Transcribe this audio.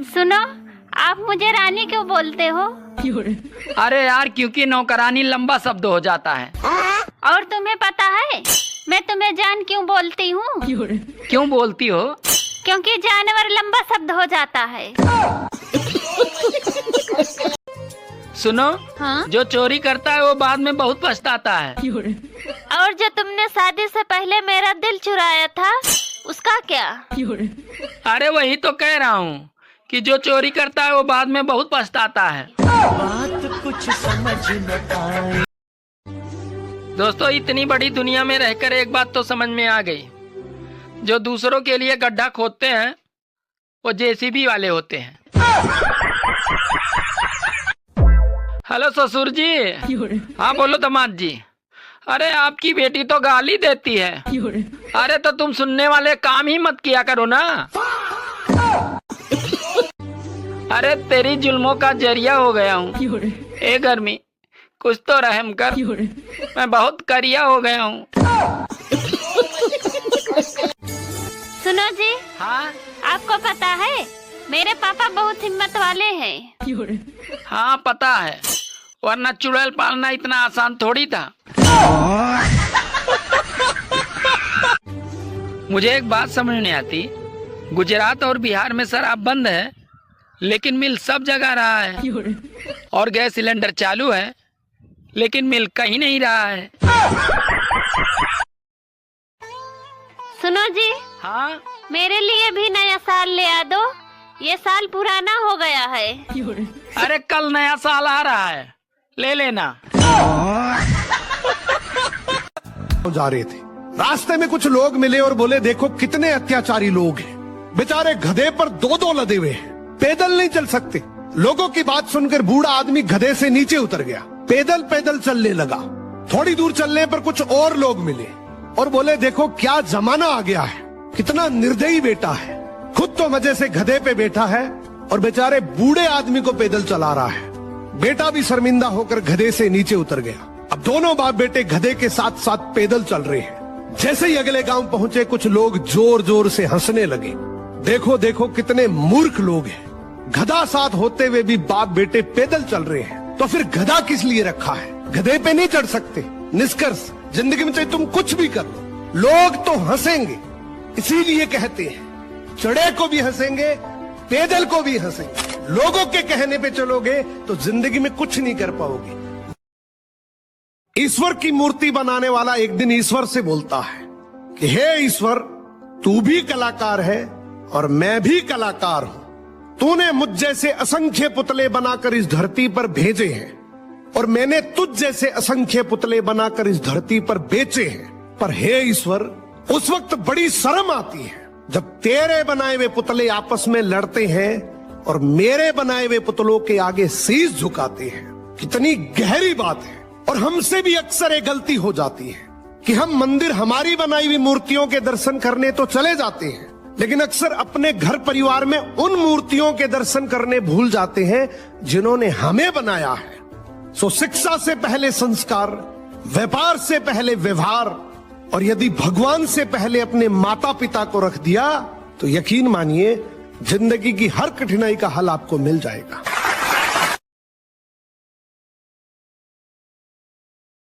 सुनो, आप मुझे रानी क्यों बोलते हो? अरे यार, क्योंकि नौकरानी लंबा शब्द हो जाता है। और तुम्हें पता है मैं तुम्हें जान क्यों बोलती हूँ? क्यों बोलती हो? क्योंकि जानवर लंबा शब्द हो जाता है। सुनो, हाँ? जो चोरी करता है वो बाद में बहुत पछताता है। और जो तुमने शादी से पहले मेरा दिल चुराया था उसका क्या? अरे वही तो कह रहा हूँ कि जो चोरी करता है वो बाद में बहुत पछताता है। बात कुछ समझ न आए। दोस्तों, इतनी बड़ी दुनिया में रहकर एक बात तो समझ में आ गई, जो दूसरों के लिए गड्ढा खोदते हैं वो जेसीबी वाले होते हैं। हेलो ससुर जी। हाँ बोलो दामाद जी। अरे आपकी बेटी तो गाली देती है। अरे तो तुम सुनने वाले काम ही मत किया करो ना। अरे तेरी जुल्मों का जरिया हो गया हूँ। ए गर्मी, कुछ तो रहम कर, मैं बहुत करिया हो गया हूँ। सुनो जी। हाँ? आपको पता है मेरे पापा बहुत हिम्मत वाले हैं। हाँ पता है, वरना चुड़ैल पालना इतना आसान थोड़ी था। मुझे एक बात समझ नहीं आती, गुजरात और बिहार में शराब बंद है लेकिन मिल सब जगह रहा है, और गैस सिलेंडर चालू है लेकिन मिल कहीं नहीं रहा है। सुनो जी। हाँ? मेरे लिए भी नया साल ले आ दो, ये साल पुराना हो गया है। अरे कल नया साल आ रहा है, ले लेना। जा रहे थे, रास्ते में कुछ लोग मिले और बोले देखो कितने अत्याचारी लोग हैं, बेचारे गधे पर दो लदे हुए हैं, पैदल नहीं चल सकते। लोगों की बात सुनकर बूढ़ा आदमी गधे से नीचे उतर गया, पैदल चलने लगा। थोड़ी दूर चलने पर कुछ और लोग मिले और बोले देखो क्या जमाना आ गया है, कितना निर्दयी बेटा है, खुद तो मजे से गधे पे बैठा है और बेचारे बूढ़े आदमी को पैदल चला रहा है। बेटा भी शर्मिंदा होकर गधे से नीचे उतर गया। अब दोनों बाप बेटे गधे के साथ साथ पैदल चल रहे हैं। जैसे ही अगले गांव पहुंचे कुछ लोग जोर जोर से हंसने लगे। देखो देखो कितने मूर्ख लोग हैं, गधा साथ होते हुए भी बाप बेटे पैदल चल रहे हैं, तो फिर गधा किस लिए रखा है? गधे पे नहीं चढ़ सकते। निष्कर्ष, जिंदगी में चाहे तुम कुछ भी कर लो, लोग तो हंसेंगे। इसीलिए कहते हैं चढ़े को भी हंसेंगे, पैदल को भी हंसेंगे। लोगों के कहने पे चलोगे तो जिंदगी में कुछ नहीं कर पाओगे। ईश्वर की मूर्ति बनाने वाला एक दिन ईश्वर से बोलता है कि हे ईश्वर, तू भी कलाकार है और मैं भी कलाकार हूं। तूने मुझ जैसे असंख्य पुतले बनाकर इस धरती पर भेजे हैं और मैंने तुझ जैसे असंख्य पुतले बनाकर इस धरती पर बेचे हैं। पर हे ईश्वर, उस वक्त बड़ी शर्म आती है जब तेरे बनाए हुए पुतले आपस में लड़ते हैं और मेरे बनाए हुए पुतलों के आगे शीश झुकाते हैं। कितनी गहरी बात है। और हमसे भी अक्सर एक गलती हो जाती है कि हम मंदिर हमारी बनाई हुई मूर्तियों के दर्शन करने तो चले जाते हैं, लेकिन अक्सर अपने घर परिवार में उन मूर्तियों के दर्शन करने भूल जाते हैं जिन्होंने हमें बनाया है। सो शिक्षा से पहले संस्कार, व्यापार से पहले व्यवहार, और यदि भगवान से पहले अपने माता पिता को रख दिया तो यकीन मानिए जिंदगी की हर कठिनाई का हल आपको मिल जाएगा।